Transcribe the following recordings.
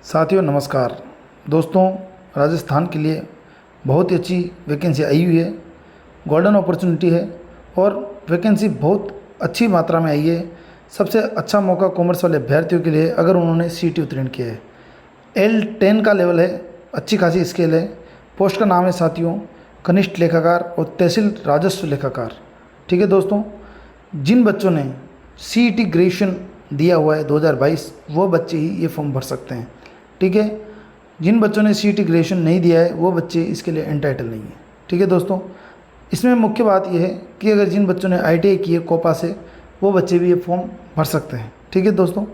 साथियों नमस्कार। दोस्तों, राजस्थान के लिए बहुत ही अच्छी वैकेंसी आई हुई है, गोल्डन अपॉर्चुनिटी है और वैकेंसी बहुत अच्छी मात्रा में आई है। सबसे अच्छा मौका कॉमर्स वाले अभ्यर्थियों के लिए अगर उन्होंने सीटी उत्तीर्ण किया है। L10 का लेवल है, अच्छी खासी स्केल है। पोस्ट का नाम है साथियों कनिष्ठ लेखाकार और तहसील राजस्व लेखाकार। ठीक है दोस्तों, जिन बच्चों ने सीईटी ग्रेजुएशन दिया हुआ है 2022 वो बच्चे ही ये फॉर्म भर सकते हैं। ठीक है, जिन बच्चों ने सीईटी ग्रेजुएशन नहीं दिया है वो बच्चे इसके लिए एंटाइटल नहीं है। ठीक है दोस्तों, इसमें मुख्य बात यह है कि अगर जिन बच्चों ने ITI की है कोपा से वो बच्चे भी ये फॉर्म भर सकते हैं। ठीक है दोस्तों,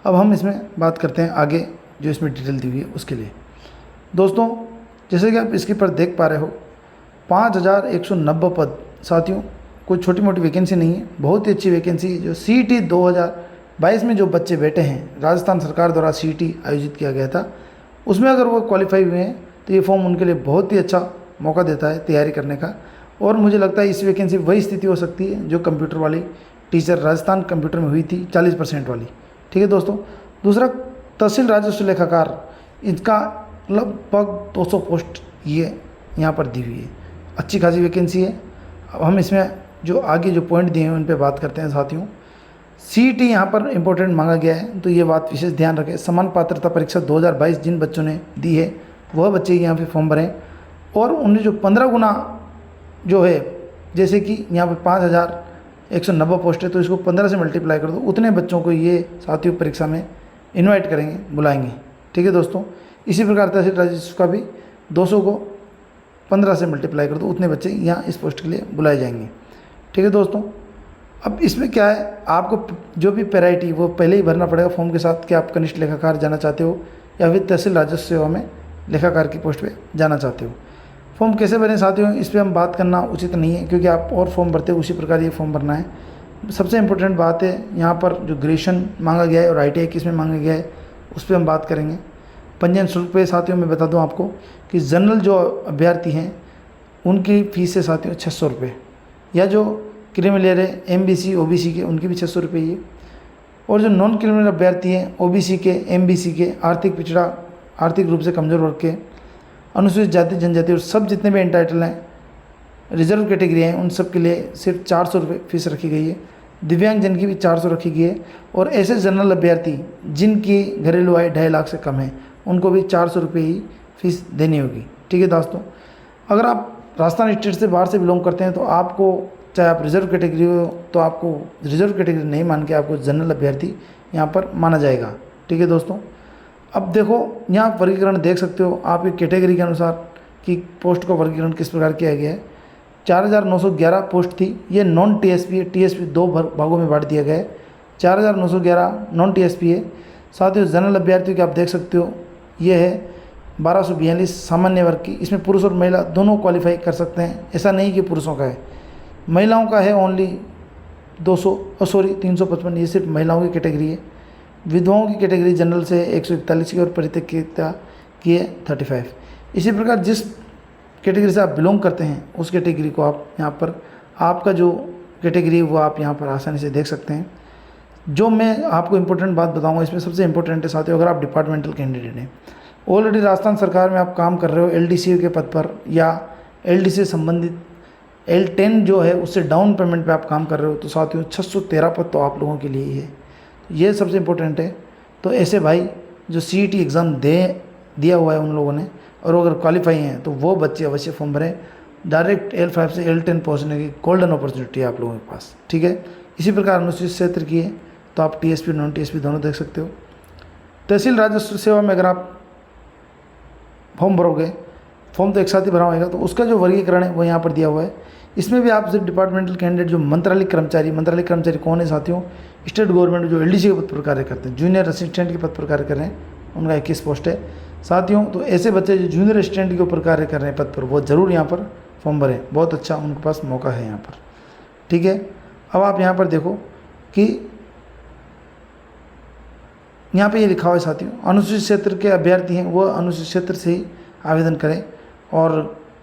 अब हम इसमें बात करते हैं आगे जो इसमें डिटेल दी हुई है उसके लिए। दोस्तों, जैसे कि आप इसके पर देख पा रहे हो 5190 पद। साथियों, कोई छोटी मोटी वैकेंसी नहीं है, बहुत ही अच्छी वैकेंसी जो सीईटी 2022 में जो बच्चे बैठे हैं, राजस्थान सरकार द्वारा सीईटी आयोजित किया गया था, उसमें अगर वो क्वालिफाई हुए हैं तो ये फॉर्म उनके लिए बहुत ही अच्छा मौका देता है तैयारी करने का। और मुझे लगता है इस वैकेंसी वही स्थिति हो सकती है जो कंप्यूटर वाली टीचर राजस्थान कंप्यूटर में हुई थी 40% वाली। ठीक है दोस्तों, दूसरा तहसील राजस्व लेखाकार, इसका लगभग 200 पोस्ट ये यहाँ पर दी हुई है, अच्छी खासी वैकेंसी है। अब हम इसमें जो आगे जो पॉइंट दिए हैं उन पे बात करते हैं। साथियों, सीईटी यहाँ पर इम्पोर्टेंट मांगा गया है, तो ये बात विशेष ध्यान रखें। समान पात्रता परीक्षा 2022 जिन बच्चों ने दी है वह बच्चे यहाँ पे फॉर्म भरें और उन्हें जो 15 गुना जो है, जैसे कि यहाँ पे 5190 पोस्ट है तो इसको 15 से मल्टीप्लाई कर दो, उतने बच्चों को ये साथियों परीक्षा में इन्वाइट करेंगे, बुलाएंगे। ठीक है दोस्तों, इसी प्रकार तहसील राजस्व का भी 200 को 15 से मल्टीप्लाई कर दो, उतने बच्चे यहाँ इस पोस्ट के लिए बुलाए जाएंगे। ठीक है दोस्तों, अब इसमें क्या है, आपको जो भी पैराइटी वो पहले ही भरना पड़ेगा फॉर्म के साथ कि आप कनिष्ठ लेखाकार जाना चाहते हो या फिर तहसील राजस्व सेवा में लेखाकार की पोस्ट पे जाना चाहते हो। फॉर्म कैसे भरें साथियों, इस पर हम बात करना उचित नहीं है क्योंकि आप और फॉर्म भरते हो उसी प्रकार ये फॉर्म भरना है। सबसे इम्पोर्टेंट बात है यहाँ पर जो ग्रेजुएशन मांगा गया है और ITI किस में मांगा गया है उस पर हम बात करेंगे। पंजीयन शुल्क पे साथियों मैं बता दूँ आपको कि जनरल जो अभ्यर्थी हैं उनकी फ़ीस है साथियों 600 रुपये, या जो क्रिमिनल है MBC OBC के उनकी भी 600 रुपये ही है। और जो नॉन क्रिमिनल अभ्यर्थी हैं OBC के MBC के आर्थिक पिछड़ा आर्थिक रूप से कमज़ोर वर्ग के अनुसूचित जाति जनजाति और सब जितने भी एंटाइटल हैं रिजर्व कैटेगरी हैं उन सब के लिए सिर्फ 400 रुपये फीस रखी गई है। दिव्यांग जन की भी 400 रखी गई है और ऐसे जनरल अभ्यर्थी जिनकी घरेलू आय 2.5 लाख से कम है उनको भी 400 रुपये ही फीस देनी होगी। ठीक है दोस्तों, अगर आप राजस्थान स्टेट से बाहर से बिलोंग करते हैं तो आपको, चाहे आप रिजर्व कैटेगरी हो तो आपको रिजर्व कैटेगरी नहीं मान के आपको जनरल अभ्यर्थी यहाँ पर माना जाएगा। ठीक है दोस्तों, अब देखो यहाँ वर्गीकरण देख सकते हो आप एक कैटेगरी के अनुसार कि पोस्ट का वर्गीकरण किस प्रकार किया गया है। 4911 पोस्ट थी, ये नॉन TSP है, TSP 2 भागों में बांट दिया गया है। 4911 नॉन TSP है। साथ ही जनरल अभ्यर्थियों की आप देख सकते हो ये है 1242 सामान्य वर्ग की, इसमें पुरुष और महिला दोनों क्वालिफाई कर सकते हैं, ऐसा नहीं कि पुरुषों का है। महिलाओं का है ओनली 355, ये सिर्फ महिलाओं की कैटेगरी है। विधवाओं की कैटेगरी जनरल से 141 की और परित्यक्ता की है 35। इसी प्रकार जिस कैटेगरी से आप बिलोंग करते हैं उस कैटेगरी को आप यहाँ पर, आपका जो कैटेगरी है वो आप यहाँ पर आसानी से देख सकते हैं। जो मैं आपको इम्पोर्टेंट बात बताऊँगा इसमें सबसे इम्पोर्टेंट है साथियों, अगर आप डिपार्टमेंटल कैंडिडेट हैं, ऑलरेडी राजस्थान सरकार में आप काम कर रहे हो LDC के पद पर या LDC से संबंधित L10 जो है उससे डाउन पेमेंट पे आप काम कर रहे हो तो साथियों 613 पद तो आप लोगों के लिए ही है, ये सबसे इम्पोर्टेंट है। तो ऐसे भाई जो CET एग्ज़ाम दिया हुआ है उन लोगों ने और अगर क्वालिफाई हैं तो वो बच्चे अवश्य फॉर्म भरें। डायरेक्ट L5 से L10 पहुंचने की गोल्डन अपॉर्चुनिटी है आप लोगों के पास। ठीक है, इसी प्रकार अनुसूचित क्षेत्र की है तो आप TSP नॉन TSP दोनों देख सकते हो। तहसील राजस्व सेवा में अगर आप फॉर्म भरोगे, फॉर्म तो एक साथ ही भरा होगा, तो उसका जो वर्गीकरण है वो यहाँ पर दिया हुआ है। इसमें भी आप सिर्फ डिपार्टमेंटल कैंडिडेट जो मंत्रालय कर्मचारी कौन है साथियों, स्टेट गवर्नमेंट जो LDC के पद पर कार्य करते हैं, जूनियर असिस्टेंट के पद पर कार्य कर रहे हैं, उनका 21 पोस्ट है साथियों। तो ऐसे बच्चे जो जूनियर असिस्टेंट के ऊपर कार्य कर रहे हैं पद पर, वो ज़रूर यहाँ पर फॉर्म भरें, बहुत अच्छा उनके पास मौका है यहाँ पर। ठीक है, अब आप यहाँ पर देखो कि यहाँ पे ये लिखा हुआ है साथियों, अनुसूचित क्षेत्र के अभ्यर्थी हैं वो अनुसूचित क्षेत्र से ही आवेदन करें और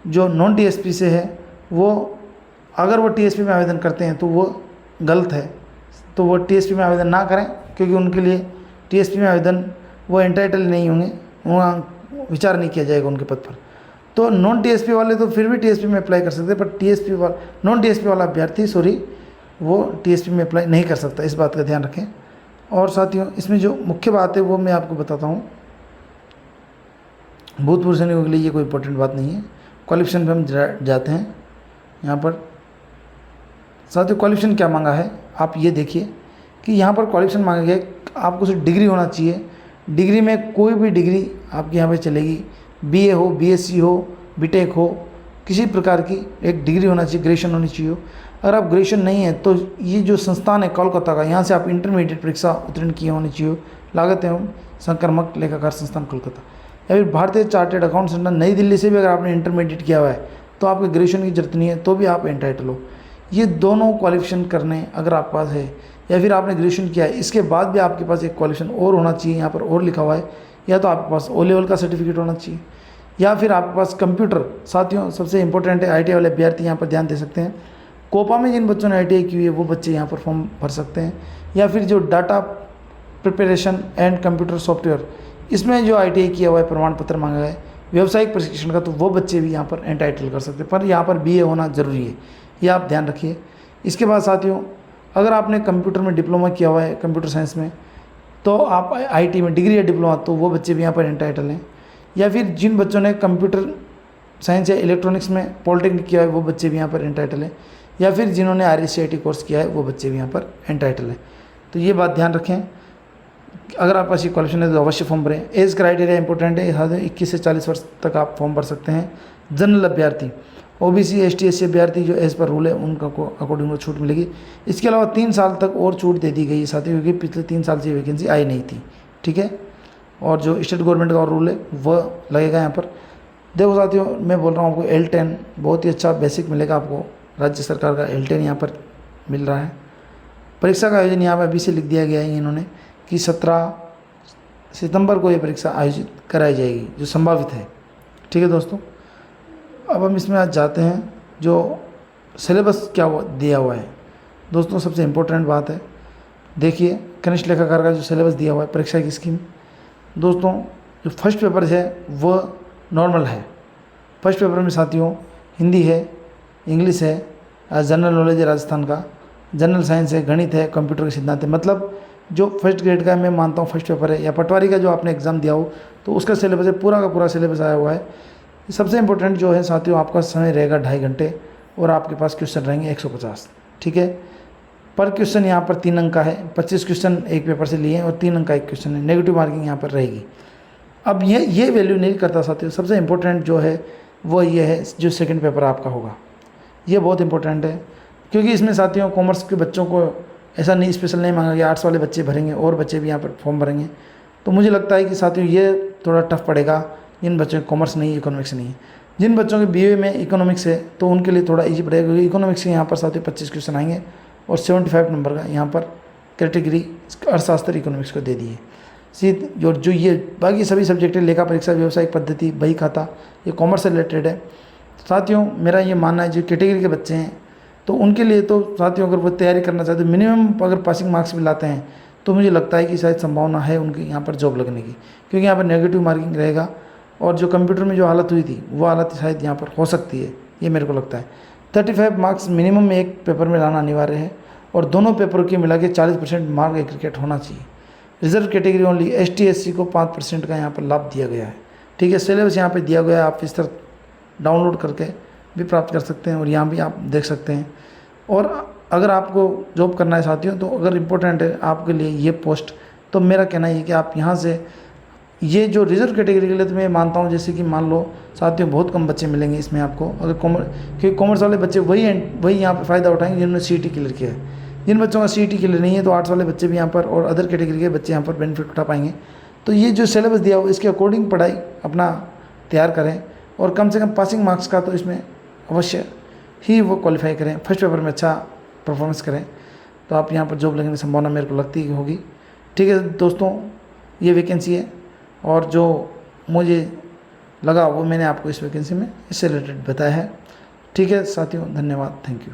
जो नॉन TSP से है वो, अगर वो TSP में आवेदन करते हैं तो वो गलत है, तो वो TSP में आवेदन ना करें क्योंकि उनके लिए TSP में आवेदन वो एंटाइटल नहीं होंगे, वहाँ विचार नहीं किया जाएगा उनके पद पर। तो नॉन टीएसपी वाले तो फिर भी टीएसपी में अप्लाई कर सकते हैं, पर टीएसपी वाला नॉन टीएसपी वाला अभ्यर्थी वो टीएसपी में अप्लाई नहीं कर सकता, इस बात का ध्यान रखें। और साथियों, इसमें जो मुख्य बात है वो मैं आपको बताता हूँ। भूतपूर्व सैनिकों के लिए ये कोई इंपॉर्टेंट बात नहीं है। क्वालिफिकेशन पे हम जाते हैं। यहाँ पर साथियों क्वालिफिकेशन क्या मांगा है, आप ये देखिए कि यहाँ पर क्वालिफिकेशन मांगा गया है, आपको सिर्फ डिग्री होना चाहिए। डिग्री में कोई भी डिग्री आपके यहाँ पे चलेगी, बीए हो, बीएससी हो, बीटेक हो, किसी प्रकार की एक डिग्री होना चाहिए, ग्रेजुएशन होनी चाहिए। अगर आप ग्रेजुएशन नहीं है तो ये जो संस्थान है कोलकाता का, यहाँ से आप इंटरमीडिएट परीक्षा उत्तीर्ण किए होनी चाहिए। लागत एवं संक्रमक लेखाकार संस्थान कोलकाता, या फिर भारतीय चार्टेड अकाउंट सेंटर नई दिल्ली से भी अगर आपने इंटरमीडिएट किया हुआ है तो आपको ग्रेजुएशन की जरूरत नहीं है, तो भी आप एंटाइटल हो। ये दोनों क्वालिफिकेशन करने अगर आपके पास है, या फिर आपने ग्रेजुएशन किया है, इसके बाद भी आपके पास एक क्वालिफिकेशन और होना चाहिए, यहाँ पर और लिखा हुआ है, या तो आपके पास ओ लेवल का सर्टिफिकेट होना चाहिए, या फिर आपके पास कंप्यूटर। साथियों सबसे इंपॉर्टेंट है, आईटीआई वाले अभ्यर्थी यहाँ पर ध्यान दे सकते हैं। कोपा में जिन बच्चों ने आईटीआई की हुई है वो बच्चे यहाँ पर फॉर्म भर सकते हैं, या फिर जो data preparation and computer software, इसमें जो आईटीआई किया हुआ है प्रमाण पत्र मांगा गया है व्यावसायिक प्रशिक्षण का, तो वो बच्चे भी यहाँ पर एंटाइटल कर सकते हैं, पर यहाँ पर बीए होना ज़रूरी है, ये आप ध्यान रखिए। इसके बाद साथियों, अगर आपने कंप्यूटर में डिप्लोमा किया हुआ है कंप्यूटर साइंस में, तो आप आईटी में डिग्री या डिप्लोमा, तो वो बच्चे भी यहाँ पर एंटाइटल हैं। या फिर जिन बच्चों ने कंप्यूटर साइंस या इलेक्ट्रॉनिक्स में पॉलिटेक्निक किया है वो बच्चे भी यहाँ पर एंटाइटल हैं, या फिर जिन्होंने RSCIT कोर्स किया है वो बच्चे भी यहाँ पर एंटाइटल हैं। तो ये बात ध्यान रखें। अगर आपके पास ये क्वालिफिकेशन है तो अवश्य फॉर्म भरें। एज क्राइटेरिया इंपॉर्टेंट है, 21 से 40 वर्ष तक आप फॉर्म भर सकते हैं। जनरल अभ्यर्थी, OBC ST SC अभ्यर्थी जो एज पर रूल है उनका को अकॉर्डिंग वो छूट मिलेगी। इसके अलावा 3 साल तक और छूट दे दी गई है साथियों, क्योंकि पिछले 3 साल से वैकेंसी आई नहीं थी, ठीक है। और जो स्टेट गवर्नमेंट का और रूल है वह लगेगा यहाँ पर। देखो साथियों, मैं बोल रहा हूँ आपको L10 बहुत ही अच्छा बेसिक मिलेगा आपको, राज्य सरकार का L10 यहाँ पर मिल रहा है। परीक्षा का आयोजन यहाँ पर अभी से लिख दिया गया है इन्होंने कि 17 सितंबर को ये परीक्षा आयोजित कराई जाएगी, जो संभावित है, ठीक है दोस्तों। अब हम इसमें आज जाते हैं जो सिलेबस क्या दिया हुआ है। दोस्तों सबसे इम्पोर्टेंट बात है, देखिए कनिष्ठ लेखाकार का जो सिलेबस दिया हुआ है परीक्षा की स्कीम। दोस्तों जो फर्स्ट पेपर है वह नॉर्मल है। फर्स्ट पेपर में साथियों हिंदी है, इंग्लिश है, जनरल नॉलेज है राजस्थान का, जनरल साइंस है, गणित है, कंप्यूटर के सिद्धांत है। मतलब जो फर्स्ट ग्रेड का मैं मानता हूँ फर्स्ट पेपर है, या पटवारी का जो आपने एग्ज़ाम दिया हो तो उसका सिलेबस है, पूरा का पूरा सिलेबस आया हुआ है। सबसे इंपॉर्टेंट जो है साथियों, आपका समय रहेगा 2.5 घंटे, और आपके पास क्वेश्चन रहेंगे 150, ठीक है। पर क्वेश्चन यहाँ पर 3 अंक का है, 25 क्वेश्चन एक पेपर से लिए हैं और 3 अंक का एक क्वेश्चन है। नेगेटिव मार्किंग यहाँ पर रहेगी। अब ये वैल्यू नहीं करता साथियों। सबसे इम्पोर्टेंट जो है वो ये है जो सेकंड पेपर आपका होगा, ये बहुत इंपॉर्टेंट है, क्योंकि इसमें साथियों कॉमर्स के बच्चों को ऐसा नहीं स्पेशल नहीं मांगा गया, आर्ट्स वाले बच्चे भरेंगे और बच्चे भी यहाँ पर फॉर्म भरेंगे। तो मुझे लगता है कि साथियों ये थोड़ा टफ पड़ेगा जिन बच्चों को कॉमर्स नहीं, इकोनॉमिक्स नहीं है। जिन बच्चों के बीए में इकोनॉमिक्स है तो उनके लिए थोड़ा ईजी पड़ेगा, क्योंकि इकोनॉमिक्स के यहाँ पर साथियों 25 क्वेश्चन आएंगे और 75 नंबर का यहाँ पर कैटेगरी अर्थशास्त्र इकोनॉमिक्स को दे दी है। सीध जो ये बाकी सभी सब्जेक्ट है, लेखा परीक्षा, व्यवसायिक पद्धति, बही खाता, ये कॉमर्स से रिलेटेड है। साथियों मेरा ये मानना है जो कैटेगरी के बच्चे हैं तो उनके लिए तो साथियों अगर वो तैयारी करना चाहते हैं, मिनिमम अगर पासिंग मार्क्स भी लाते हैं तो मुझे लगता है कि शायद संभावना है उनकी यहाँ पर जॉब लगने की, क्योंकि यहाँ पर नेगेटिव मार्किंग रहेगा। और जो कंप्यूटर में जो हालत हुई थी वो हालत शायद यहाँ पर हो सकती है, ये मेरे को लगता है। 35 मार्क्स मिनिमम में एक पेपर में लाना अनिवार्य है, और दोनों पेपरों के मिला के 40% मार्क एग्रीगेट होना चाहिए। Reserve category only ST SC को 5% का यहाँ पर लाभ दिया गया है, ठीक है। सिलेबस यहाँ पर दिया गया है, आप इस तरह डाउनलोड करके भी प्राप्त कर सकते हैं और यहाँ भी आप देख सकते हैं। और अगर आपको जॉब करना है साथियों, तो अगर इम्पोर्टेंट है आपके लिए ये पोस्ट, तो मेरा कहना है कि आप यहाँ से ये जो रिजर्व कैटेगरी के लिए तो मैं मानता हूँ, जैसे कि मान लो साथियों बहुत कम बच्चे मिलेंगे इसमें आपको, अगर क्योंकि कॉमर्स वाले बच्चे वही यहाँ पर फ़ायदा उठाएंगे जिन्होंने CET क्लियर किया है। जिन बच्चों का CET क्लियर नहीं है तो आर्ट्स वाले बच्चे भी यहाँ पर और अदर कैटेगरी के बच्चे यहाँ पर बेनिफिट उठा पाएंगे। तो ये जो सिलेबस दिया हो इसके अकॉर्डिंग पढ़ाई अपना तैयार करें, और कम से कम पासिंग मार्क्स का तो इसमें अवश्य ही वो क्वालिफाई करें, फर्स्ट पेपर में अच्छा परफॉर्मेंस करें, तो आप यहाँ पर जॉब लगने की संभावना मेरे को लगती है होगी, ठीक है दोस्तों। ये वैकेंसी है, और जो मुझे लगा वो मैंने आपको इस वैकेंसी में इससे रिलेटेड बताया है, ठीक है साथियों। धन्यवाद, थैंक यू।